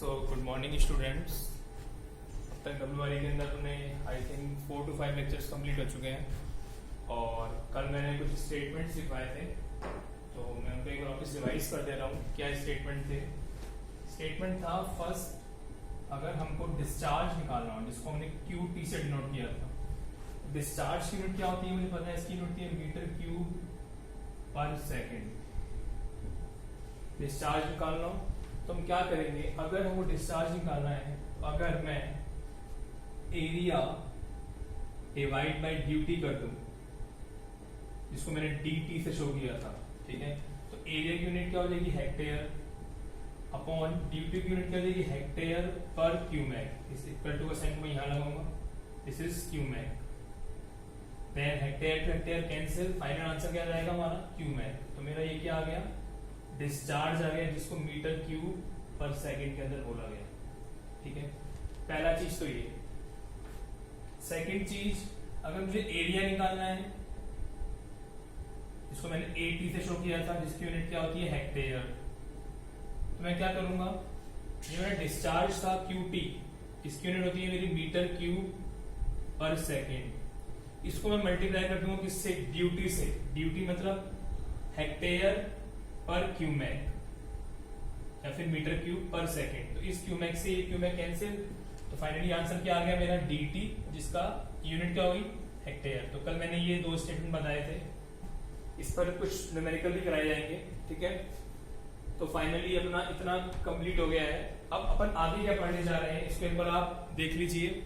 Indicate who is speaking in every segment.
Speaker 1: Good morning students. अब तक WRE के अंदर अपने I think 4 to 5 lectures complete हो चुके हैं और कल मैंने कुछ स्टेटमेंट्स लिखवाए थे तो मैं उनको एक बार वापस रिवाइज कर दे रहा हूँ। क्या स्टेटमेंट थे? स्टेटमेंट था फर्स्ट, अगर हमको डिस्चार्ज निकालना हो जिसको हमने QT से डिनोट किया था। डिस्चार्ज की यूनिट क्या होती है मुझे पता है, इसकी यूनिट होती है मीटर क्यूब पर सेकेंड। डिस्चार्ज निकालना हो तो हम क्या करेंगे, अगर हमको डिस्चार्ज निकालना है तो अगर मैं एरिया डिवाइड बाय ड्यूटी कर दूं जिसको मैंने DT से शो किया था, ठीक है, तो एरिया की यूनिट क्या हो जाएगी हेक्टेयर अपॉन ड्यूटी की यूनिट क्या हो जाएगी हेक्टेयर पर क्यूमेक। इस इक्वल टू का साइन मैं यहां लगाऊंगा, this is cumec. Then hectare to hectare cancel, final answer क्या जाएगा हमारा क्यूमेक। तो मेरा ये क्या आ गया, डिस्चार्ज आ गया जिसको मीटर क्यूब पर सेकंड के अंदर बोला गया, ठीक है। पहला चीज तो ये। सेकंड चीज, अगर मुझे एरिया निकालना है जिसको मैंने AT से शो किया था जिसकी यूनिट क्या होती है हेक्टेयर, तो मैं क्या करूंगा, ये मेरा डिस्चार्ज था QT, इसकी यूनिट होती है मेरी मीटर क्यूब पर सेकेंड। इसको मैं मल्टीप्लाई कर दूंगा किससे, ड्यूटी से। ड्यूटी मतलब हेक्टेयर पर क्यूमेक या फिर मीटर क्यूब पर सेकेंड। तो इस क्यूमेक से ये क्यूमेक कैंसिल, तो फाइनली आंसर क्या आ गया मेरा DT, जिसका यूनिट क्या होगी हेक्टेयर। तो कल मैंने ये दो स्टेटमेंट बताए थे, इस पर कुछ न्यूमेरिकल भी कराए जाएंगे, ठीक है। तो फाइनली अपना इतना कंप्लीट हो गया है। अब अपन आगे क्या पढ़ने जा रहे हैं इसको एक बार आप देख लीजिए।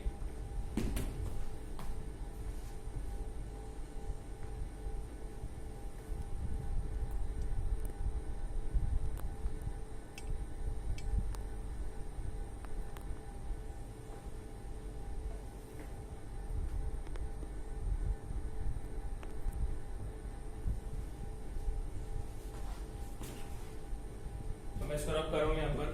Speaker 1: मैं इसको रब कर रहा हूं यहां पर।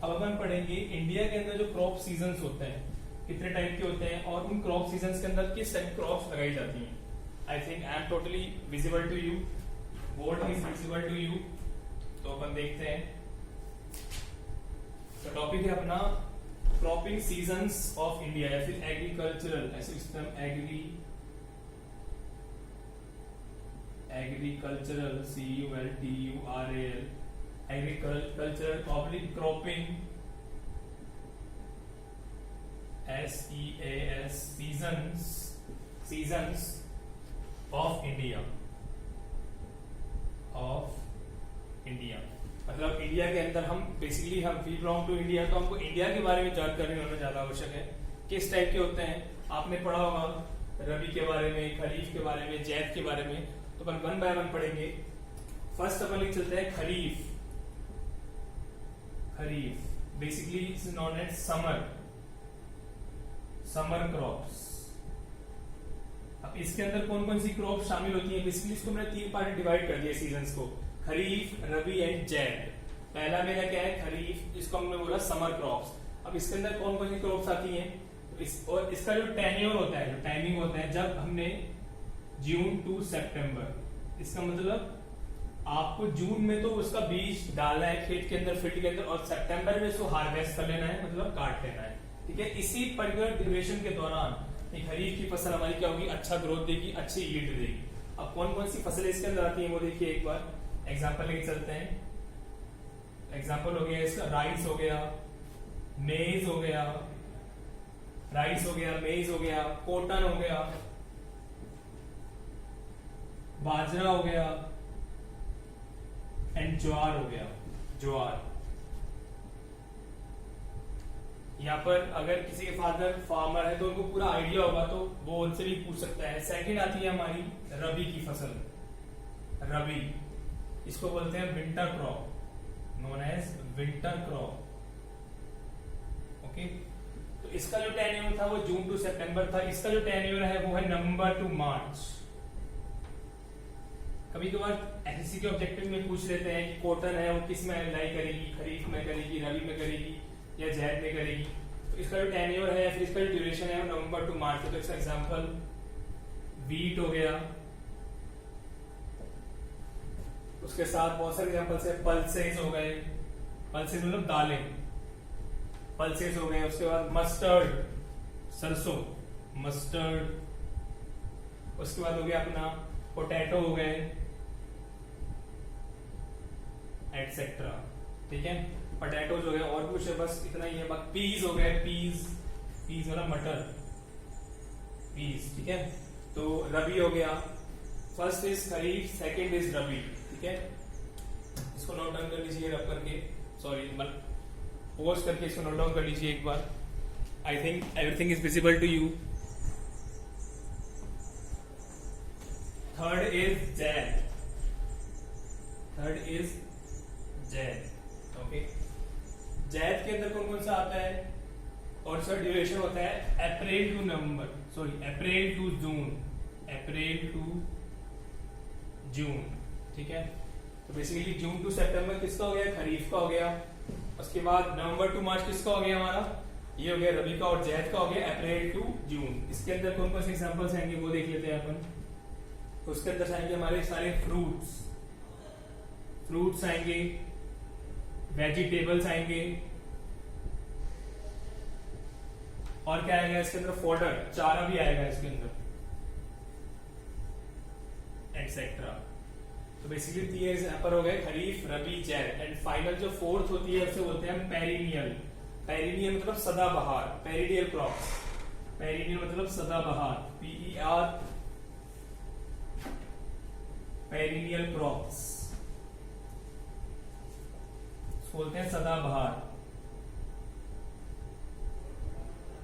Speaker 1: अब अपन पढ़ेंगे इंडिया के अंदर जो क्रॉप सीजन्स होते हैं कितने टाइप के होते हैं और उन क्रॉप सीजन्स के अंदर किस टाइप क्रॉप्स लगाई जाती हैं। I think I am totally visible to you, what is visible to you. तो अपन देखते हैं, तो टॉपिक है अपना क्रॉपिंग सीजन्स ऑफ इंडिया या फिर एग्रीकल्चरल, ऐसे system agricultural CULTURAL agricultural public cropping SEAS seasons of India मतलब इंडिया के अंदर हम बेसिकली हम वी बिलोंग टू इंडिया, तो हमको इंडिया के बारे में जानकारी होना ज्यादा आवश्यक है। किस टाइप के होते हैं आपने पढ़ा होगा, रबी के बारे में, खरीफ के बारे में, जैद के बारे में। तो अपन 1 by 1 पढ़ेंगे। फर्स्ट अपन लिख चलते हैं kharif. Kharif basically is known as summer crops. अब इसके अंदर कौन कौन सी क्रॉप शामिल होती है, बेसिकली इसको मैंने 3 पार्ट में डिवाइड कर दिया सीजन्स को, खरीफ, रबी एंड जैद। पहला मेरा क्या है खरीफ, इसको हमने बोला समर क्रॉप्स। अब इसके अंदर कौन कौन सी क्रॉप्स आती हैं, और इसका जो टेन्योर होता है, जो टाइमिंग होता है, जब हमने जून टू सितंबर, इसका मतलब आपको जून में तो उसका बीज डालना है खेत के अंदर, फील्ड के अंदर, और सितंबर में इसको हार्वेस्ट कर लेना है, मतलब काट लेना है, ठीक है। इसी पर्टिकुलर ड्यूरेशन के दौरान खरीफ की फसल हमारी क्या होगी, अच्छा ग्रोथ देगी, अच्छी यील्ड देगी। अब कौन कौन सी फसलें इसके अंदर आती है वो देखिए एक बार एग्जाम्पल लेके चलते हैं। एग्जाम्पल हो गया इसका राइस हो गया, मेज हो गया, राइस हो गया, मेज हो गया, कॉटन हो गया, बाजरा हो गया एंड ज्वार हो गया। ज्वार, यहाँ पर अगर किसी के फादर फार्मर है तो उनको पूरा आइडिया होगा तो वो उनसे भी पूछ सकता है। सेकंड आती है हमारी रबी की फसल। रबी, इसको बोलते हैं winter crop, known as winter crop, okay. तो इसका जो टेन्योर था वो जून टू सितंबर था, इसका जो टेन्योर है वो है नवंबर टू मार्च। कभी कभार SSC के ऑब्जेक्टिव में पूछ लेते हैं कि कॉटन है वो किस में अप्लाई करेगी, खरीफ में करेगी, रबी में करेगी या जैद में करेगी। तो इसका जो टेन्योर है या फिर इसका जो ड्यूरेशन है वो नवंबर टू मार्च है। तो इसका एग्जांपल वीट हो गया, उसके साथ बहुत सारे एग्जांपल्स है, पल्सेस हो गए, पल्सेस मतलब दालें, पल्सेस हो गए। उसके बाद मस्टर्ड, सरसों, मस्टर्ड। उसके बाद हो गया अपना पोटैटो हो गए, एटसेट्रा। ठीक है, पोटैटोज हो गए, और कुछ है बस इतना ही है। पीज हो गए, पीज, पीज मतलब मटर, पीज। ठीक है, तो रबी हो गया, first is kharif, second is rabi. ठीक है, इसको नोट डाउन कर लीजिए रब करके, सॉरी पोज करके इसको नोट डाउन कर लीजिए एक बार। I think everything is visible to you. Third is zaid, third is zaid. Okay, zaid के अंदर कौन कौन सा आता है और उसका ड्यूरेशन होता है April to November, sorry April to June, April to June. ठीक है, तो बेसिकली जून टू सितंबर किसका हो गया, खरीफ का हो गया। उसके बाद नवंबर टू मार्च किसका हो गया, हमारा ये हो गया रबी का, और जैद का हो गया अप्रैल टू जून। इसके अंदर कौन कौन से एग्जांपल्स आएंगे वो देख लेते हैं अपन। उसके अंदर आएंगे हमारे सारे फ्रूट्स, फ्रूट्स आएंगे, वेजिटेबल्स आएंगे, और क्या आएगा इसके अंदर, फॉडर, चारा भी आएगा इसके अंदर, एटसेट्रा। तो बेसिकली ये यहाँ पर हो गए खरीफ, रबी, जैद। एंड फाइनल जो फोर्थ होती है उसे बोलते हैं पेरिनियल। पेरिनियल मतलब सदाबहार, पेरिनियल क्रॉप्स, पेरिनियल मतलब सदाबहार, PER, पेरिनियल क्रॉप्स बोलते हैं सदाबहार,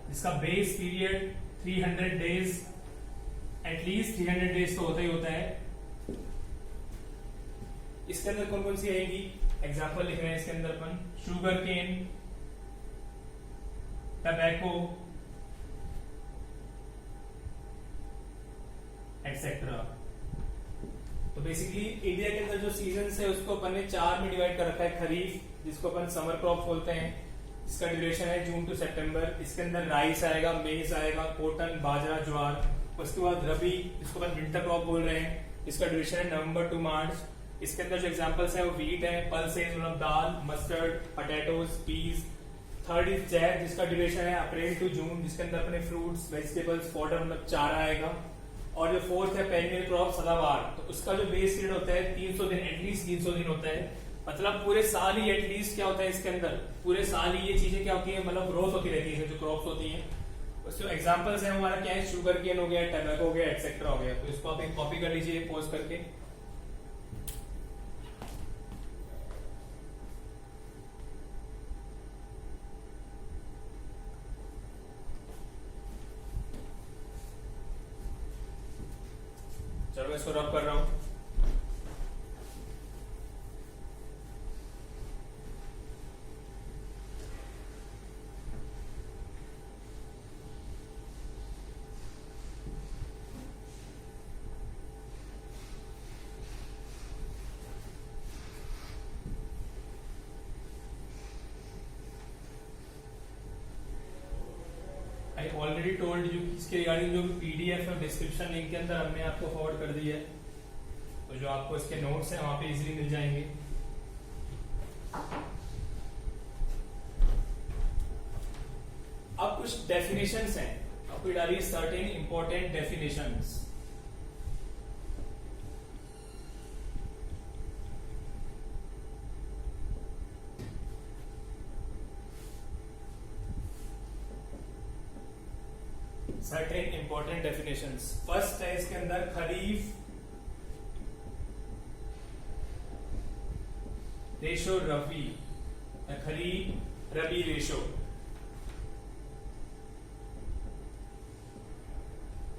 Speaker 1: जिसका base period 300 days, at least 300 days तो होता ही होता है। इसके अंदर कौन कौन सी आएगी, एग्जाम्पल लिख रहे हैं इसके अंदर अपन, शुगर केन, टबैको, एटसेट्रा। तो बेसिकली इंडिया के अंदर जो सीजन है उसको अपन ने 4 में डिवाइड कर रखा है। खरीफ, जिसको अपन समर क्रॉप बोलते हैं, इसका ड्यूरेशन है जून टू सितंबर। इसके अंदर राइस आएगा, मेज आएगा, कॉटन, बाजरा, ज्वार। उसके बाद रबी, जिसको अपन विंटर क्रॉप बोल रहे हैं, इसका ड्यूरेशन है नवंबर टू मार्च। इसके अंदर जो एग्जांपल्स है वो व्हीट है, पल्सेस मतलब दाल, mustard, potatoes, peas. Third is zaid, जिसका ड्यूरेशन है अप्रैल टू जून, जिसके अंदर अपने फ्रूट्स, वेजिटेबल्स, फॉडर मतलब चारा आएगा। और जो फोर्थ है पेरिनियल क्रॉप, सदाबहार, तो उसका जो बेस पीरियड होता है 300 दिन, एटलीस्ट 300 दिन होता है। मतलब पूरे साल ही एटलीस्ट क्या होता है इसके अंदर, पूरे साल ही ये चीजें क्या होती है, मतलब ग्रोथ होती रहती है, जो क्रॉप्स होती हैं। उसके एग्जांपल्स है हमारा क्या है, शुगर केन हो गया, टबैको हो गया, एटसेट्रा हो गया। तो इसको आप एक कॉपी कर लीजिए पॉज करके। चलो मैं इसको रब कर रहा हूं। आई ऑलरेडी टोल्ड यू, इसके रिगार्डिंग जो PDF है डिस्क्रिप्शन लिंक के अंदर हमने आपको फॉरवर्ड कर दी है, तो जो आपको इसके नोट्स हैं वहां पे इजीली मिल जाएंगे। अब कुछ डेफिनेशंस हैं, आपको डालिए certain important definitions. Certain important definitions. First है इसके अंदर खरीफ रेशो रबी, खरीफ रबी रेशो।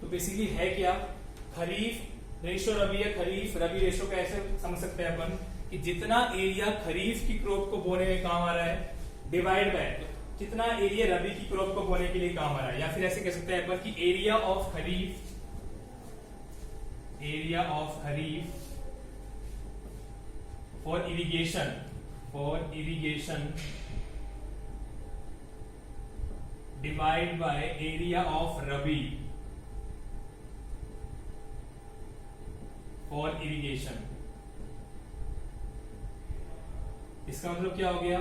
Speaker 1: तो बेसिकली है क्या, खरीफ रेशो रबी है, खरीफ रबी रेशो कैसे समझ सकते हैं अपन, कि जितना एरिया खरीफ की क्रॉप को बोने में काम आ रहा है डिवाइड बाय कितना एरिया रबी की क्रॉप को बोने के लिए काम आ रहा है। या फिर ऐसे कह सकते हैं अपन कि area of kharif, area of kharif for irrigation, for irrigation divide by area of rabi for irrigation. इसका मतलब क्या हो गया,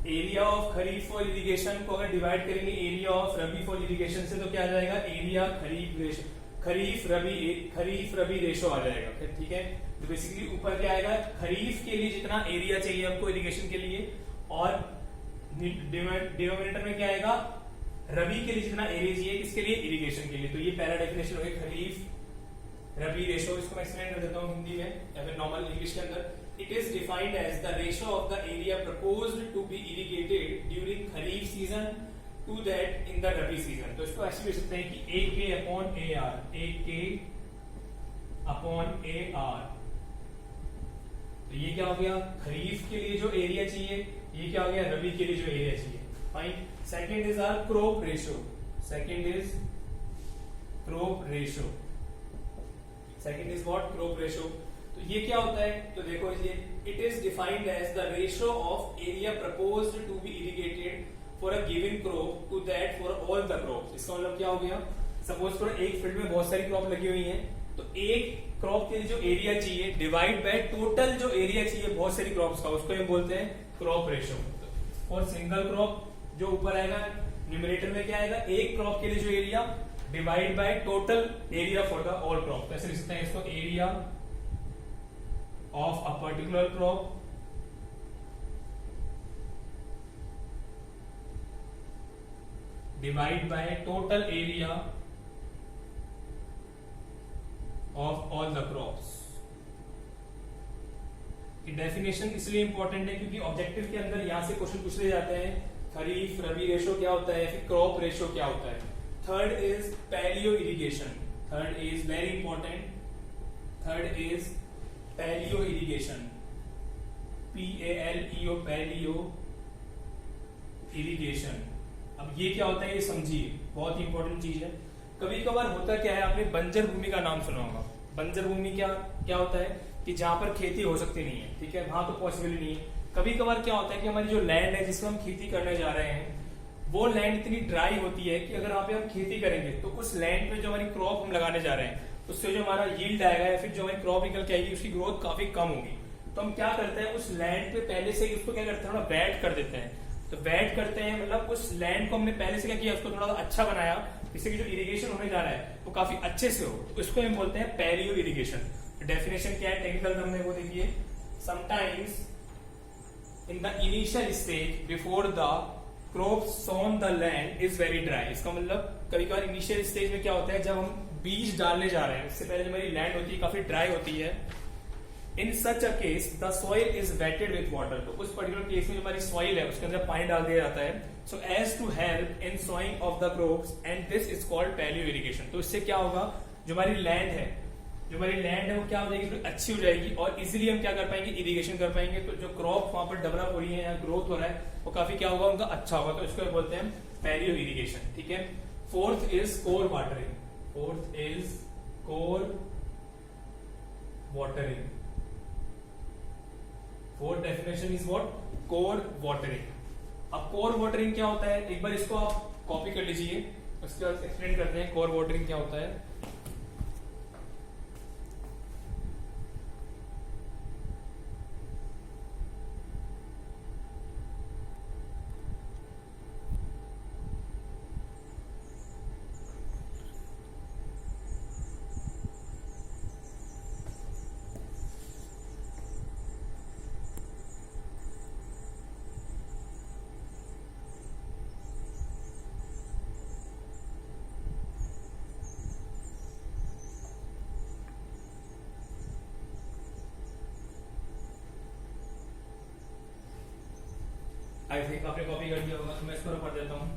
Speaker 1: area of kharif for irrigation को अगर डिवाइड करेंगे area of rabi for irrigation से तो क्या आ जाएगा, एरिया खरीफ रबी रेशो आ जाएगा। ठीक है, तो बेसिकली ऊपर क्या आएगा, खरीफ के लिए जितना एरिया चाहिए हमको इरिगेशन के लिए, और डिनोमिनेटर में क्या आएगा, रबी के लिए जितना एरिया चाहिए किसके लिए, इरिगेशन के लिए। तो ये पहला डेफिनेशन हो गया खरीफ रबी रेशो। इसको मैं एक्सप्लेन कर देता हूँ हिंदी में या फिर नॉर्मल इंग्लिश के अंदर। It is defined as the ratio of the area proposed to be irrigated during Kharif season to that in the Rabi season. तो इसको ऐसे भी लिख सकते हैं कि AK upon AR, AK upon AR। तो ये क्या हो गया, खरीफ के लिए जो एरिया चाहिए, ये क्या हो गया, रबी के लिए जो एरिया चाहिए। Fine. Second is our crop ratio, second is crop ratio, second is what, crop ratio. तो ये क्या होता है, तो देखो ये it is defined as the ratio of area proposed to be irrigated for a given crop to that for all the crops. इसका मतलब क्या हो गया, सपोज करो एक फील्ड में बहुत सारी क्रॉप लगी हुई है, तो एक क्रॉप के लिए जो एरिया चाहिए डिवाइड बाय टोटल जो एरिया चाहिए बहुत सारी क्रॉप्स का, उसको हम बोलते हैं crop ratio. For single crop जो ऊपर आएगा न्यूमरेटर में क्या आएगा, एक क्रॉप के लिए जो area divide by total area for the all crop. ऐसे लिख सकते हैं इसको, area of a particular crop divide by total area of all the crops। ये डेफिनेशन इसलिए इंपॉर्टेंट है क्योंकि ऑब्जेक्टिव के अंदर यहां से क्वेश्चन पूछ ले जाते हैं, खरीफ रबी रेशो क्या होता है, फिर क्रॉप रेशो क्या होता है। Third is paleo irrigation, third is very important, third is paleo irrigation, PALEO, paleo irrigation. अब ये क्या होता है ये समझिए, बहुत ही इंपॉर्टेंट चीज है। कभी कभार होता क्या है, आपने बंजर भूमि का नाम सुना होगा। बंजर भूमि क्या क्या होता है कि जहां पर खेती हो सकती नहीं है, ठीक है, वहां तो पॉसिबल नहीं है। कभी कभार क्या होता है कि हमारी जो लैंड है जिसमें हम खेती करने जा रहे हैं, वो लैंड इतनी ड्राई होती है कि अगर वहां पे हम खेती करेंगे तो उस लैंड पे जो हमारी क्रॉप हम लगाने जा रहे हैं उससे जो हमारा यील्ड आएगा या फिर जो हमारी क्रॉप निकल के आएगी उसकी ग्रोथ काफी कम होगी। तो हम क्या करते हैं, उस लैंड पे पहले से ही उसको क्या करते हैं, थोड़ा वेट कर देते हैं। तो वेट करते हैं मतलब उस लैंड को हमने पहले से क्या किया, उसको थोड़ा अच्छा बनाया जिससे कि जो इरिगेशन होने जा रहा है वो काफी अच्छे से हो। तो इसको हम बोलते हैं पैलियो इरिगेशन। डेफिनेशन क्या है टेक्निकल टर्म में, वो देखिए, sometimes in the initial stage before the crop sown the land is very dry. इसका मतलब कभी कभार इनिशियल स्टेज में क्या होता है, जब हम बीज डालने जा रहे हैं उससे पहले हमारी लैंड होती है काफी ड्राई होती है। In such a case the soil is wetted with water. तो उस पर्टिकुलर केस में जो हमारी सॉइल है उसके अंदर पानी डाल दिया जाता है, so as to help in sowing of the crops, and this is called paleo irrigation. तो इससे क्या होगा, जो हमारी लैंड है वो क्या हो जाएगी, तो अच्छी हो जाएगी और इजीली हम क्या कर पाएंगे, इरिगेशन कर पाएंगे। तो जो क्रॉप वहां पर डेवलप हो रही है या ग्रोथ हो रहा है वो काफी क्या होगा, उनका अच्छा होगा। तो इसको बोलते हैं पैलियो इरिगेशन। ठीक है। Fourth is kor watering, fourth is kor watering. Fourth definition is what, kor watering. अब कोर वाटरिंग क्या होता है, एक बार इसको आप कॉपी कर लीजिए, उसके बाद एक्सप्लेन करते हैं कोर वाटरिंग क्या होता है। आई थिंक आपने कॉपी कर दिया होगा, तो मैं इसको पढ़ देता हूं।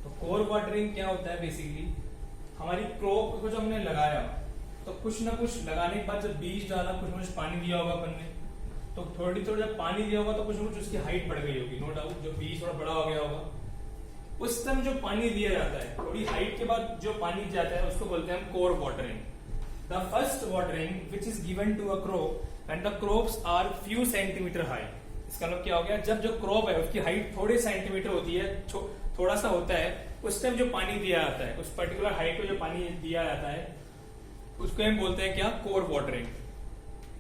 Speaker 1: तो कोर वाटरिंग क्या होता है, बेसिकली हमारी क्रॉप को जो हमने लगाया तो कुछ ना कुछ लगाने के बाद जब बीज डाला, कुछ ना कुछ पानी दिया होगा अपन ने, तो थोड़ी जब पानी दिया होगा तो कुछ ना कुछ उसकी हाइट बढ़ गई होगी, नो डाउट। जो बीज थोड़ा बड़ा हो गया होगा, उस टाइम जो पानी दिया जाता है, थोड़ी हाइट के बाद जो पानी जाता है उसको बोलते हैं हम kor watering. The first watering which is given to a crop and the crops are few centimeter high। इसका मतलब क्या हो गया, जब जो क्रॉप है उसकी हाइट थोड़े सेंटीमीटर होती है, थोड़ा सा होता है, उस टाइम जो पानी दिया जाता है, उस पर्टिकुलर हाइट पे जो पानी दिया जाता है, उसको हम बोलते हैं क्या, kor watering.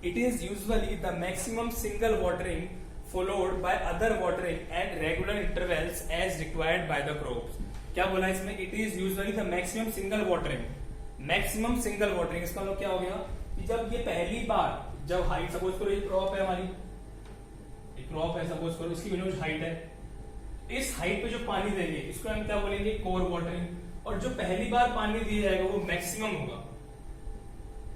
Speaker 1: It is usually the maximum single watering followed by other watering at regular intervals as required by the crops. क्या बोला इसमें, it is usually the maximum single watering, maximum single watering. इसका मतलब क्या हो गया कि जब ये पहली बार, जब हाइट सपोज करो ये क्रॉप है हमारी, एक क्रॉप है सपोज करो, इसकी विनोज हाइट है, इस हाइट पे जो पानी देंगे इसको हम क्या बोलेंगे, कोर वाटरिंग। और जो पहली बार पानी दिया जाएगा वो मैक्सिमम होगा,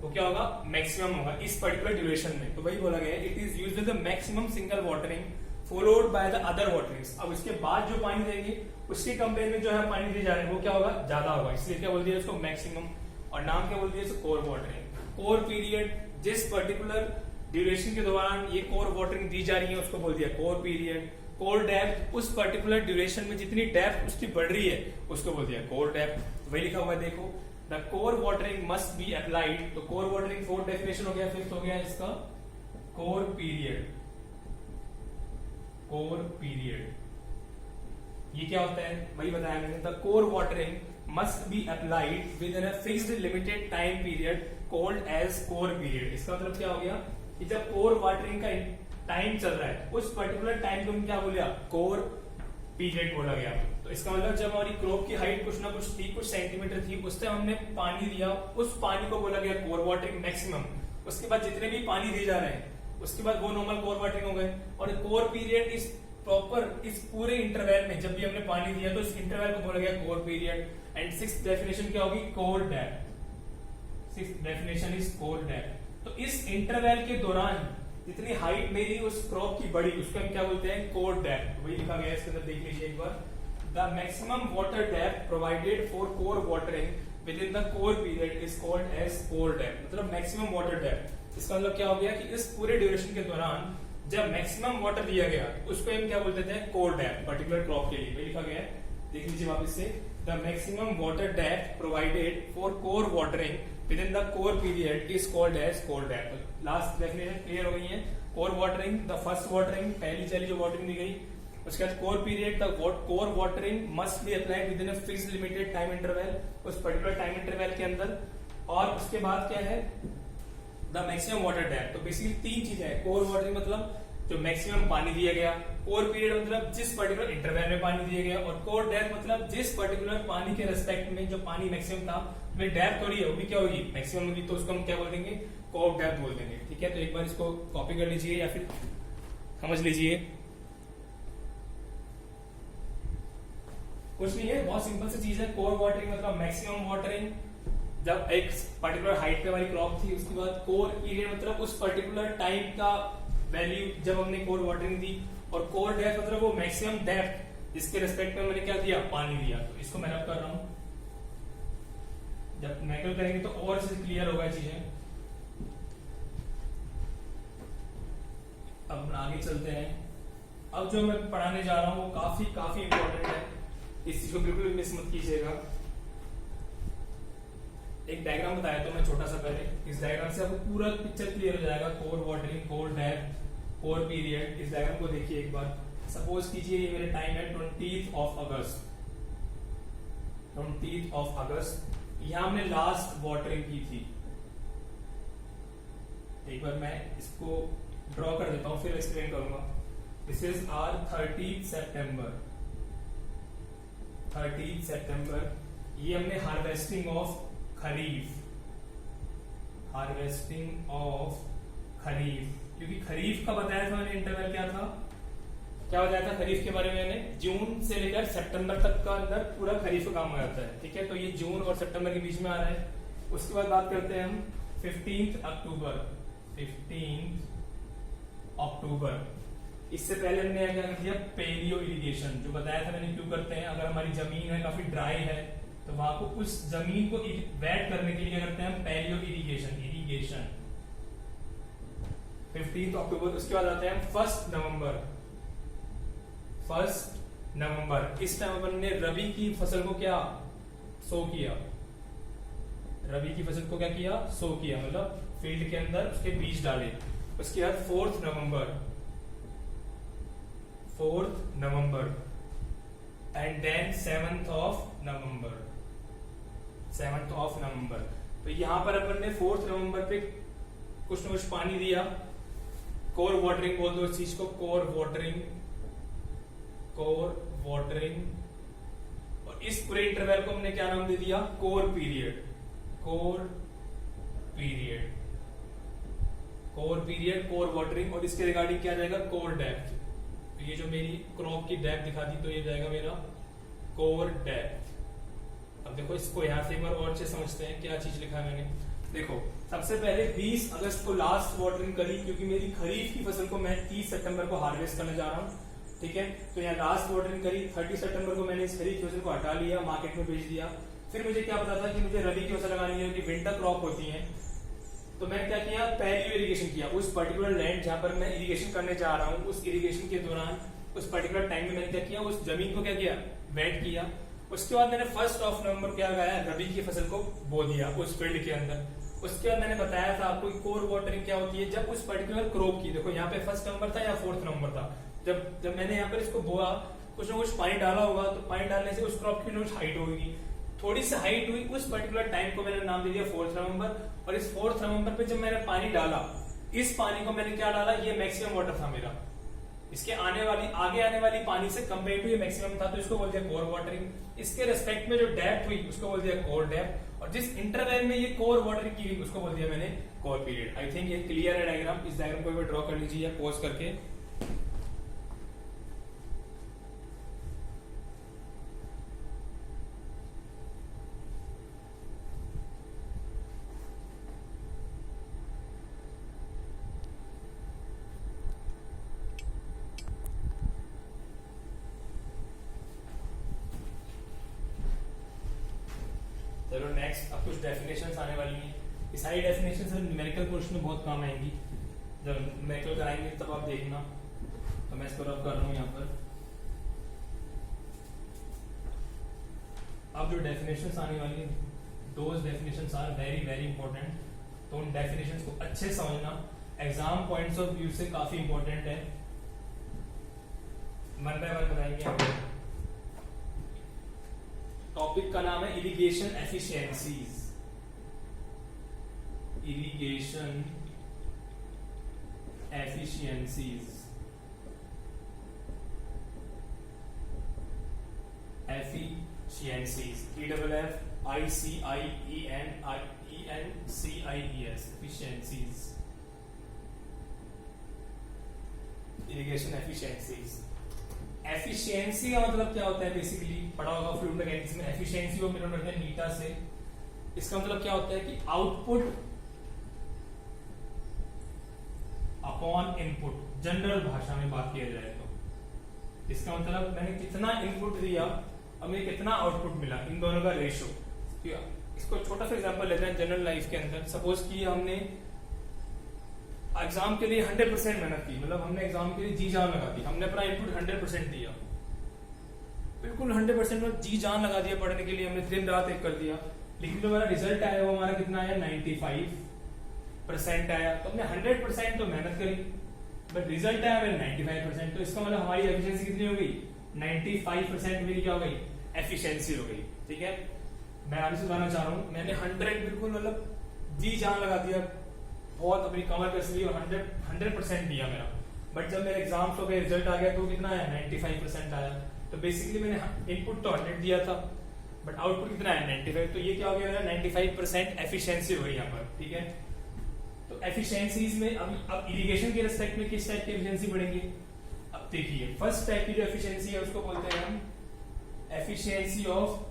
Speaker 1: वो क्या होगा, मैक्सिमम होगा इस पर्टिकुलर ड्यूरेशन में। तो वही बोला गया है, it is used the maximum single watering followed by the other waterings. अब इसके बाद जो पानी देंगे उसके कंपेयर में जो है पानी दिए जा रहे हैं वो क्या होगा, ज्यादा होगा, इसलिए क्या बोल दिया इसको मैक्सिमम, और नाम क्या बोल दिया इसको, कोर वाटरिंग। कोर पीरियड, जिस पर्टिकुलर ड्यूरेशन के दौरान ये कोर वाटरिंग दी जा रही है उसको बोल दिया कोर पीरियड। कोर डेप्थ, उस पर्टिकुलर ड्यूरेशन में जितनी डेप्थ उसकी बढ़ रही है उसको बोल दिया कोर डेप्थ। वही लिखा हुआ है देखो, the kor watering must be applied. तो कोर वाटरिंग फोर्थ डेफिनेशन हो गया, फिफ्थ हो गया इसका कोर पीरियड। कोर पीरियड ये क्या होता है, वही बताया मैंने, the kor watering must be applied within a fixed limited time period called as kor period. इसका मतलब क्या हो गया कि जब कोर वाटरिंग का टाइम चल रहा है उस पर्टिकुलर टाइम को हम क्या बोलिया, कोर पीरियड बोला गया। तो इसका मतलब जब हमारी क्रॉप की हाइट कुछ ना कुछ थी, कुछ सेंटीमीटर थी, उस टाइम हमने पानी दिया, उस पानी को बोला गया कोर वाटरिंग मैक्सिमम। उसके बाद जितने भी पानी दिए जा रहे हैं उसके बाद वो नॉर्मल कोर वाटरिंग हो गए। और कोर पीरियड इस प्रॉपर इस पूरे इंटरवल में जब भी हमने पानी दिया तो इस इंटरवल को बोला गया core period. And sixth definition क्या होगी, core depth. Sixth definition is core depth. तो इस इंटरवल के दौरान जितनी हाइट मेरी उस क्रॉप की बड़ी उसको हम क्या बोलते हैं, कोर डेप्थ। वही लिखा गया है इसके अंदर, देख लीजिए एक बार, the maximum water depth provided for core watering within the core period is called as core depth. मतलब मैक्सिमम वाटर डेप्थ। इसका मतलब क्या हो गया कि इस पूरे ड्यूरेशन के दौरान जब मैक्सिमम वाटर दिया गया उसको हम क्या बोलते थे, कोर डेप्थ, पर्टिकुलर क्रॉप के लिए। वही लिखा गया है, देख लीजिए वापस से, the maximum water depth provided for core watering within the core period is called as core depth. Last definition clear हो गई है। Kor watering, the first watering, पहली चली जो वाटरिंग दी गई, उसके बाद kor period, the kor watering must be applied within a fixed limited time interval, उस पर्टिकुलर टाइम इंटरवल के अंदर। और उसके बाद क्या है, द मैक्सिमम वाटर डेप्थ। तो बेसिकली तीन चीजें हैं, कोर वाटरिंग मतलब जो मैक्सिमम पानी दिया गया, कोर पीरियड मतलब जिस पर्टिकुलर इंटरवल में पानी दिया गया, और कोर डेप्थ मतलब जिस पर्टिकुलर पानी के रेस्पेक्ट में जो पानी मैक्सिमम था में डेप्थ हो रही है वो भी क्या होगी, मैक्सिमम होगी। तो उसको हम क्या बोल देंगे, कोर डेप्थ बोल देंगे। ठीक है, तो एक बार इसको कॉपी कर लीजिए या फिर समझ लीजिए। कुछ नहीं है, बहुत सिंपल सी चीज है। कोर वाटरिंग मतलब मैक्सिमम वाटरिंग जब एक पर्टिकुलर हाइट पे हमारी क्रॉप थी। उसके बाद कोर पीरियड मतलब उस पर्टिकुलर टाइम का वैल्यू जब हमने कोर वाटरिंग दी। और कोर डेप्थ मतलब वो मैक्सिमम डेप्थ जिसके रेस्पेक्ट में मैंने क्या दिया, पानी दिया। तो इसको मैं अब कर रहा हूं, जब मैकेल करेंगे तो और से क्लियर होगा चीजें। अब आगे चलते हैं। अब जो मैं पढ़ाने जा रहा हूं वो काफी इंपॉर्टेंट है, इस चीज को बिल्कुल भी मिस मत कीजिएगा। एक डायग्राम बताया तो मैं छोटा सा पहले, इस डायग्राम से आपको पूरा पिक्चर क्लियर हो जाएगा। Core watering, core depth, core period. इस डायग्राम को देखिए एक बार। सपोज कीजिए ये मेरे टाइम है 20th of August, 20th of अगस्त, यहां हमने लास्ट वाटरिंग की थी। एक बार मैं इसको ड्रॉ कर देता हूं फिर एक्सप्लेन करूंगा। This is our 30th September, 30th September। ये हमने harvesting of kharif, harvesting of kharif, क्योंकि खरीफ का बताया था मैंने इंटरवल क्या था, क्या बताया था खरीफ के बारे में मैंने, जून से लेकर सितंबर तक का अंदर पूरा खरीफ का काम हो जाता है। ठीक है, तो ये जून और सितंबर के बीच में आ रहा है। उसके बाद बात करते हैं हम 15th अक्टूबर, 15th अक्टूबर। इससे पहले हमने क्या कर दिया, पेलियो इरिगेशन, जो बताया था मैंने क्यों करते हैं। अगर हमारी जमीन है काफी ड्राई है तो वहां को उस जमीन को वेट करने के लिए क्या करते हैं हम, पेलियो इरिगेशन, इरिगेशन। 15th अक्टूबर। उसके बाद आते हैं हम 1 नवंबर, 1 नवंबर। इस टाइम अपन ने रबी की फसल को क्या सो किया, रबी की फसल को क्या किया, सो किया, मतलब फील्ड के अंदर उसके बीज डाले। उसके बाद 4th November, 4th November, and then 7th of November, 7th of November. तो यहाँ पर अपन ने 4 नवंबर पे कुछ न कुछ पानी दिया, कोर वाटरिंग बोल दो इस चीज को, कोर वाटरिंग, कोर वाटरिंग। और इस पूरे इंटरवल को हमने क्या नाम दे दिया, core period, core period, core period, core watering. और इसके रिगार्डिंग क्या जाएगा, कोर डेप्थ। तो ये जो मेरी क्रॉप की डेप्थ दिखा दी, तो ये जाएगा मेरा कोर डेप्थ। अब देखो इसको यहाँ से एक बार और अच्छे समझते हैं क्या चीज लिखा है मैंने। देखो सबसे पहले 20 अगस्त को लास्ट वाटरिंग करी, क्योंकि मेरी खरीफ की फसल को मैं 30 सितंबर को हार्वेस्ट करने जा रहा हूँ, ठीक है। तो यहाँ लास्ट वाटरिंग करी, 30 सितंबर को मैंने इस खरीफ की फसल को हटा लिया, मार्केट में बेच दिया। फिर मुझे क्या पता था कि मुझे रबी की फसल लगानी है, कि विंटर क्रॉप होती है। तो मैंने क्या किया, पहली इरिगेशन किया उस पर्टिकुलर लैंड जहां पर मैं इरिगेशन करने जा रहा हूँ। उस इरिगेशन के दौरान उस पर्टिकुलर टाइम में मैंने क्या किया, उस जमीन को क्या किया, वेट किया। उसके बाद मैंने 1 नवंबर को क्या लगाया, रबी की फसल को बो दिया उस फील्ड के अंदर। उसके बाद मैंने बताया था आपको कोर वाटरिंग क्या होती है, जब उस पर्टिकुलर क्रॉप की, देखो यहाँ पे 1 नवंबर था या 4 नवंबर था, जब मैंने यहाँ पर इसको बोआ, कुछ ना कुछ पानी डाला होगा, तो पानी डालने से उस क्रॉप की कुछ हाइट होगी, थोड़ी सी हाइट हुई। उस पर्टिकुलर टाइम को मैंने नाम दे दिया 4 नवंबर। और इस 4 नवंबर पे जब मैंने पानी डाला, इस पानी को मैंने क्या डाला, ये मैक्सिमम वाटर था मेरा, इसके आगे आने वाली पानी से कंपेयर टू ये मैक्सिमम था, तो इसको बोल दिया कोर वाटरिंग। इसके रेस्पेक्ट में जो डेप्थ हुई उसको बोल दिया कोर डेप्थ। और जिस इंटरवल में ये कोर वाटरिंग की हुई उसको बोल दिया मैंने कोर पीरियड। आई थिंक ये क्लियर है डायग्राम। इस डायग्राम को ड्रॉ कर लीजिए पॉज करके। चलो नेक्स्ट, अब कुछ डेफिनेशंस आने वाली हैं। ये सारी डेफिनेशंस न्यूमेरिकल पोर्शन में बहुत काम आएंगी, जब न्यूमेरिकल कराएंगे तब आप देखना। तो मैं इसको रब कर रहा हूँ यहाँ पर। अब जो डेफिनेशंस आने वाली हैं, those definitions are very very important. तो उन डेफिनेशंस को अच्छे समझना, एग्जाम पॉइंट्स ऑफ व्यू से काफी इंपॉर्टेंट है। वन बाय वन बताएंगे। टॉपिक का नाम है irrigation efficiencies. Irrigation efficiencies, efficiencies, EFFICIENCIES, efficiencies, irrigation efficiencies. Efficiency का मतलब क्या होता है, बेसिकली पढ़ा होगा फ्लूइड मैकेनिक्स में। एफिशिएंसी को मिलकर करते हैं नीटा से। इसका मतलब क्या होता है कि आउटपुट अपॉन इनपुट, जनरल भाषा में बात किया जाए तो इसका मतलब मैंने कितना इनपुट दिया और मुझे कितना आउटपुट मिला, इन दोनों का रेशो। इसको छोटा सा एग्जांपल लेते हैं जनरल लाइफ के अंदर। सपोज कि हमने एग्जाम के लिए 100% मेहनत की, मतलब हमने एग्जाम के लिए जी जान लगा दी, हमने अपना इनपुट 100% दिया, बिल्कुल 100% में जी जान लगा दिया पढ़ने के लिए, हमने दिन रात एक कर दिया। लेकिन जो हमारा रिजल्ट आया वो हमारा कितना आया, 95% आया। तो हमने 100% तो मेहनत करी, बट रिजल्ट आया मेरा 95%। तो इसका मतलब हमारी एफिशिएंसी कितनी हो गई, 95% मेरी क्या हो गई, एफिशिएंसी हो गई। ठीक है, मैं आगे से बताना चाह रहा हूँ, मैंने 100 बिल्कुल मतलब जी जान लगा दिया, बहुत अपनी कमर कस ली और 100% दिया मेरा। बट जब मेरे एग्जाम्स हो गए, रिजल्ट आ गया तो कितना आया, 95% आया। तो बेसिकली मैंने इनपुट तो 100 दिया था, बट आउटपुट कितना है, 95। तो ये क्या हो गया, 95% एफिशिएंसी हो गई यहाँ पर। ठीक है, तो एफिशिएंसीज में अब इरिगेशन के रिस्पेक्ट में किस टाइप की एफिशिएंसी बढ़ेंगी। अब देखिए, फर्स्ट टाइप की जो एफिशिएंसी है उसको बोलते हैं हम efficiency of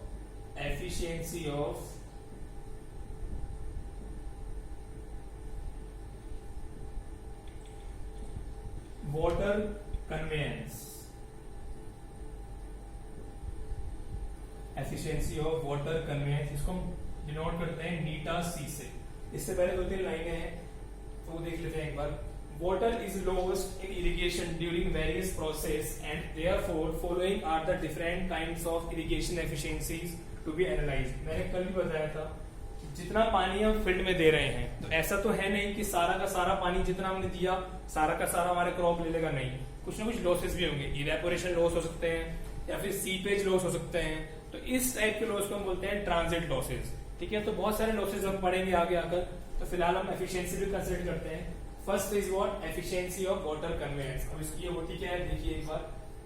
Speaker 1: water conveyance. Efficiency of water conveyance, इसको हम डिनोट करते हैं नीटा सी से। इससे पहले 2-3 लाइनें हैं तो वो देख लेते हैं एक बार। Water is lost in irrigation during various process and therefore following are the different kinds of irrigation efficiencies to be analysed. मैंने कल भी बताया था, जितना पानी हम फील्ड में दे रहे हैं, तो ऐसा तो है नहीं कि सारा का सारा पानी जितना हमने दिया सारा का सारा हमारे क्रॉप ले लेगा, नहीं। कुछ ना कुछ लॉसेस भी होंगे, इवेपोरेशन लॉस हो सकते हैं या फिर सीपेज लॉस हो सकते हैं। तो इस टाइप के लॉस को हम बोलते हैं ट्रांजिट लॉसेस। ठीक है, तो बहुत सारे लॉसेस हम पढ़ेंगे आगे आकर, तो फिलहाल हम एफिशिएंसी भी कंसिडर करते हैं। First is what, efficiency of water conveyance. अब इसकी ये होती क्या है, देखिए एक बार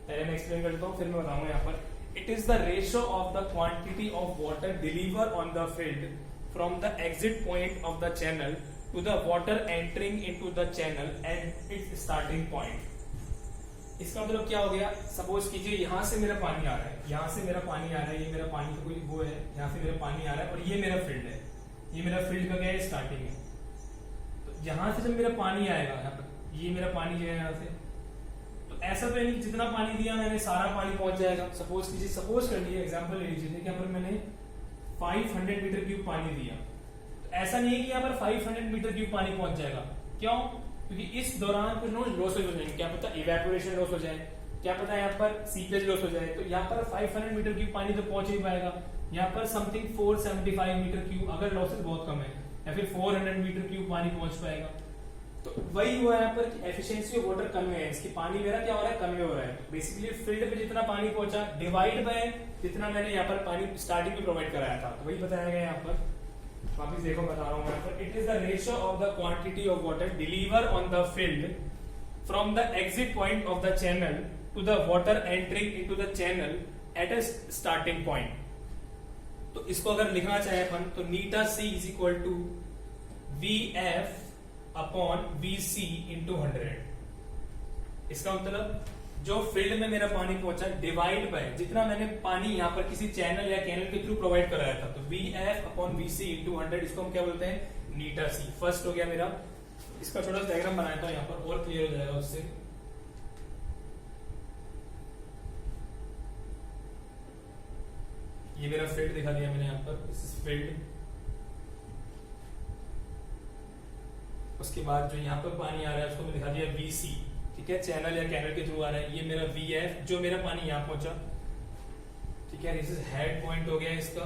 Speaker 1: पहले मैं एक्सप्लेन कर देता हूँ, फिर मैं बताऊंगा यहाँ पर। It is the ratio of the quantity of water deliver on the field from the exit point of the channel to the water entering into the channel and its starting point. इसका मतलब क्या हो गया, suppose कीजिए यहाँ से मेरा पानी आ रहा है, यहाँ से मेरा पानी आ रहा है, ये मेरा पानी का कोई वो है, यहाँ से मेरा पानी आ रहा है और ये मेरा फील्ड है, ये मेरा फील्ड का क्या है, स्टार्टिंग है। तो यहाँ से जब मेरा पानी आएगा यहाँ पर, ये मेरा पानी जो है यहाँ से, तो ऐसा तो नहीं कि जितना पानी दिया मैंने सारा पानी पहुंच जाएगा। सपोज कीजिए, सपोज कर लीजिए, एग्जाम्पल ले लीजिए कि यहाँ पर मैंने 500 मीटर क्यूब पानी दिया, तो ऐसा नहीं है कि यहाँ पर 500 मीटर क्यूब पानी पहुंच जाएगा। क्यों? क्योंकि इस दौरान कुछ लॉसेज हो जाएंगे, क्या पता इवेपोरेशन लॉस हो जाए, क्या पता यहाँ पर सीपेज लॉस हो जाए, तो यहाँ पर 500 मीटर क्यूब पानी तो पहुंच ही पाएगा। यहाँ पर समथिंग 475 मीटर क्यूब अगर लॉसेज बहुत कम है, या फिर 400 मीटर क्यूब पानी पहुंच पाएगा। तो वही हुआ यहाँ पर एफिशिएंसी ऑफ वाटर कन्वेयंस, कि पानी मेरा क्या हो रहा है, कन्वे हो रहा है। बेसिकली फील्ड पे जितना पानी पहुंचा डिवाइड बाय जितना मैंने यहाँ पर पानी स्टार्टिंग में प्रोवाइड कराया था, तो वही बताया गया यहाँ पर। वापिस देखो बता रहा हूं यहाँ पर, it is the ratio of the quantity of water deliver on the field from the exit point of the channel to the water entering into the channel at a starting point. तो इसको अगर लिखना चाहे अपन, तो eta C is equal to V F upon V C into 100। इसका मतलब जो फील्ड में मेरा पानी पहुंचा डिवाइड बाय जितना मैंने पानी यहाँ पर किसी चैनल या कैनल के थ्रू प्रोवाइड कराया था, तो V F upon V C into 100, इसको हम क्या बोलते हैं, नीटा सी। फर्स्ट हो गया मेरा। इसका छोटा सा डायग्राम बनाया था यहाँ पर, और क्लियर हो जाएगा उससे। ये मेरा फील्ड दिखा दिया मैंने यहाँ पर, दिस इज फील्ड। उसके बाद जो यहाँ पर पानी आ रहा है उसको मैं दिखा दिया वी सी, ठीक है, चैनल या कैनल के थ्रू आ रहा है। ये मेरा वी एफ, जो मेरा पानी यहाँ पहुंचा, ठीक है, दिस इज हेड पॉइंट हो गया इसका,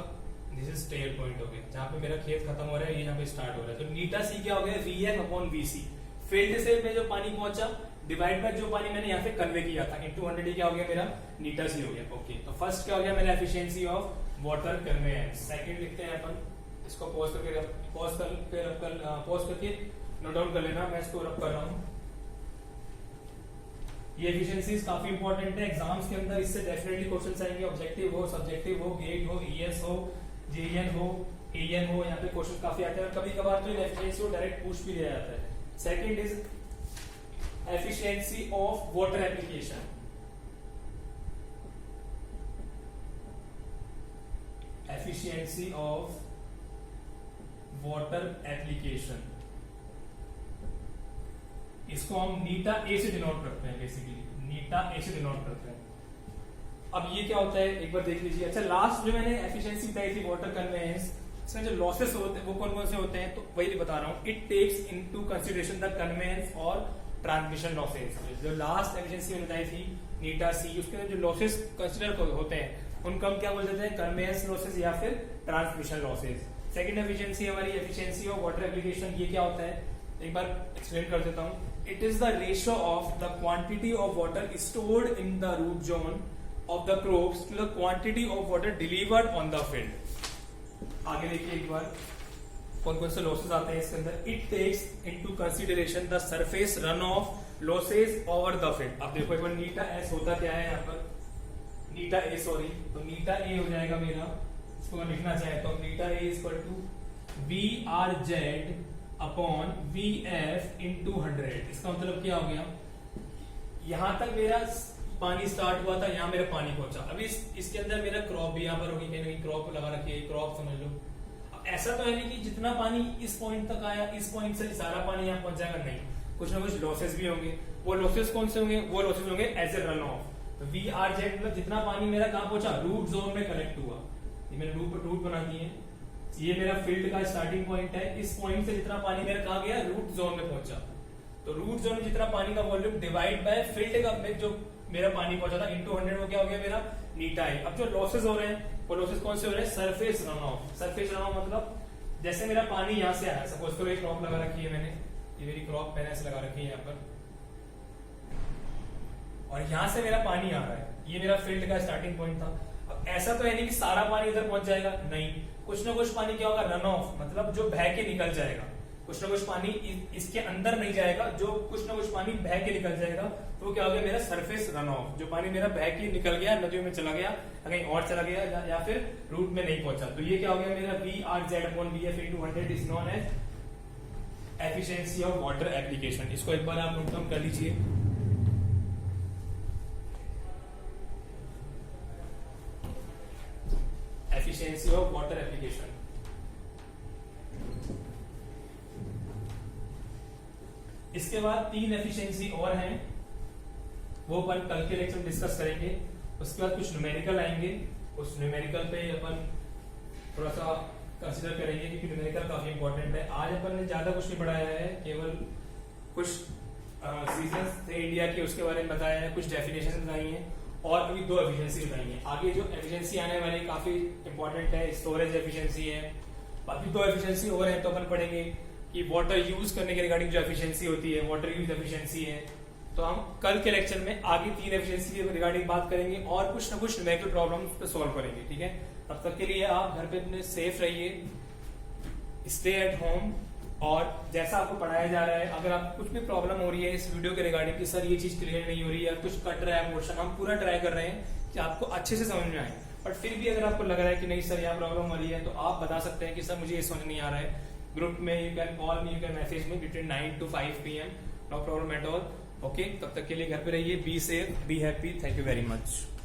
Speaker 1: दिस इज टेल पॉइंट हो गया, जहां पे मेरा खेत खत्म हो रहा है, ये यहाँ पे स्टार्ट हो रहा है। तो नीटा सी क्या हो गया, V F upon V C. Field से में जो पानी पहुंचा डिवाइड बाय जो पानी मैंने यहाँ पे कन्वे किया था इंटू 100, क्या हो गया मेरा, नीटा सी हो गया। ओके, तो फर्स्ट क्या हो गया मेरा, efficiency of water conveyance. Second लिखते हैं अपन, इसको पॉज करके नोट डाउन कर लेना, मैं इसको रब कर रहा हूँ। ये एफिशिएंसीज काफी इंपॉर्टेंट है एग्जाम्स के अंदर, इससे डेफिनेटली क्वेश्चंस आएंगे, ऑब्जेक्टिव हो, सब्जेक्टिव हो, गेट हो, ईएस हो, जेईएन हो, एएन हो, यहाँ पे क्वेश्चन काफी आते हैं। कभी कभार तो एफिशिएंसी को डायरेक्ट पूछ भी लिया जाता है। Second is efficiency of water application. Efficiency of water application, इसको हम नीटा ए से डिनोट करते हैं, बेसिकली नीटा ए से डिनोट करते हैं। अब ये क्या होता है एक बार देख लीजिए। अच्छा, लास्ट जो मैंने एफिशिएंसी बताई थी वाटर कन्वेयंस, इसमें जो लॉसेस होते हैं वो कौन कौन से होते हैं, तो वही बता रहा हूँ। It takes into consideration the conveyance और ट्रांसमिशन लॉसेस। जो लास्ट एफिशिएंसी मैंने बताई थी नीटा सी, उसके अंदर जो लॉसेस कंसिडर होते हैं उनको हम क्या बोल देते हैं, कन्वेयंस लॉसेस या फिर ट्रांसमिशन लॉसेस। सेकंड एफिशिएंसी हमारी एफिशिएंसी ऑफ वाटर एप्लीकेशन, ये क्या होता है एक बार एक्सप्लेन कर देता हूँ। It is the ratio of the quantity of water stored in the root zone of the crops to the quantity of water delivered on the field. आगे देखिए एक बार कौन कौन से लॉसेस आते हैं इसके अंदर। It takes into consideration the surface runoff losses over the field. अब देखो एक बार नीटा एस होता क्या है यहाँ पर, नीटा ए सॉरी, तो नीटा ए हो जाएगा मेरा, इसको मैं लिखना चाहता हूँ, eta A is equal to V R Z upon V F into 100। इसका मतलब क्या हो गया, यहां तक मेरा पानी स्टार्ट हुआ था, यहाँ मेरा पानी पहुंचा। अभी इसके अंदर मेरा क्रॉप भी यहाँ पर होगी, कहीं ना कहीं क्रॉप लगा रखी है, क्रॉप समझ लो। अब ऐसा तो है नहीं कि जितना पानी इस पॉइंट तक आया, इस पॉइंट से सारा पानी यहाँ पहुंच जाएगा, नहीं, कुछ ना कुछ लॉसेस भी होंगे। वो लॉसेस कौन से होंगे, वो लॉसेस होंगे एज ए रन ऑफ। तो वी आर जेड मतलब जितना पानी मेरा कहाँ पहुंचा, रूट जोन में कलेक्ट हुआ। ये मैंने रूट बना दिए, ये मेरा फील्ड का स्टार्टिंग पॉइंट है, इस पॉइंट से जितना पानी मेरा कहाँ गया, रूट जोन में पहुंचा। तो रूट जोन में जितना पानी का वॉल्यूम डिवाइड बाय फील्ड का में जो मेरा पानी पहुंचा था इंटू 100, वो क्या हो गया मेरा नीटा है। अब जो लॉसेस हो रहे हैं वो लॉसेस कौन से हो रहे हैं, surface run of. Surface run of मतलब जैसे मेरा पानी यहाँ से आया, सपोज करो एक क्रॉप लगा रखी है मैंने, ये मेरी क्रॉप मैंने ऐसे लगा रखी है यहाँ पर, और यहाँ से मेरा पानी आ रहा है, ये मेरा फील्ड का स्टार्टिंग पॉइंट था। अब ऐसा तो है नहीं कि सारा पानी इधर पहुंच जाएगा, नहीं, कुछ ना कुछ पानी क्या होगा, रन ऑफ, मतलब जो बह के निकल जाएगा, कुछ ना कुछ पानी इसके अंदर नहीं जाएगा, जो कुछ ना कुछ पानी बह के निकल जाएगा, तो क्या हो गया मेरा सरफेस रन ऑफ, जो पानी मेरा बह के निकल गया, नदियों में चला गया, कहीं और चला गया, या फिर रूट में नहीं पहुंचा, तो ये क्या हो गया मेरा VRZ/VF × 100 is known as efficiency of water application. इसको एक बार आप नोट डाउन कर लीजिए। Efficiency of water application. इसके बाद 3 एफिशिएंसी और हैं, वो अपन कल के लेक्चर में डिस्कस करेंगे। उसके बाद कुछ न्यूमेरिकल आएंगे, उस न्यूमेरिकल पे अपन थोड़ा सा कंसीडर करेंगे क्योंकि न्यूमेरिकल काफी इंपॉर्टेंट है। आज अपन ने ज्यादा कुछ नहीं पढ़ाया है, केवल कुछ सीजन्स थे इंडिया के उसके बारे में बताया है, कुछ डेफिनेशन बताई है और अभी 2 एफिशिएंसी बताई है। आगे जो एफिशिएंसी आने वाली काफी इंपॉर्टेंट है, स्टोरेज एफिशिएंसी है, बाकी 2 एफिशिएंसी और है, तो अपन पढ़ेंगे कि वाटर यूज करने के रिगार्डिंग जो एफिशिएंसी होती है, वाटर यूज एफिशिएंसी है। तो हम कल के लेक्चर में आगे 3 एफिशिएंसी के रिगार्डिंग बात करेंगे और कुछ ना कुछ न्यूमेरिकल प्रॉब्लम्स पे सॉल्व करेंगे, ठीक है। तब तक के लिए आप घर पे अपने सेफ रहिए, स्टे एट होम, और जैसा आपको पढ़ाया जा रहा है, अगर आपको कुछ भी प्रॉब्लम हो रही है इस वीडियो के रिगार्डिंग कि सर ये चीज क्लियर नहीं हो रही है, कुछ कट रहा है पोर्शन, हम पूरा ट्राई कर रहे हैं कि आपको अच्छे से समझ में आए, बट फिर भी अगर आपको लग रहा है कि नहीं सर यहाँ प्रॉब्लम हो रही है, तो आप बता सकते हैं कि सर मुझे ये समझ नहीं आ रहा है। ग्रुप में you can call me, you can message me between 9 to 5 PM, no problem at all. Okay, तब तक के लिए घर पे रहिए, be safe, be happy, thank you very much.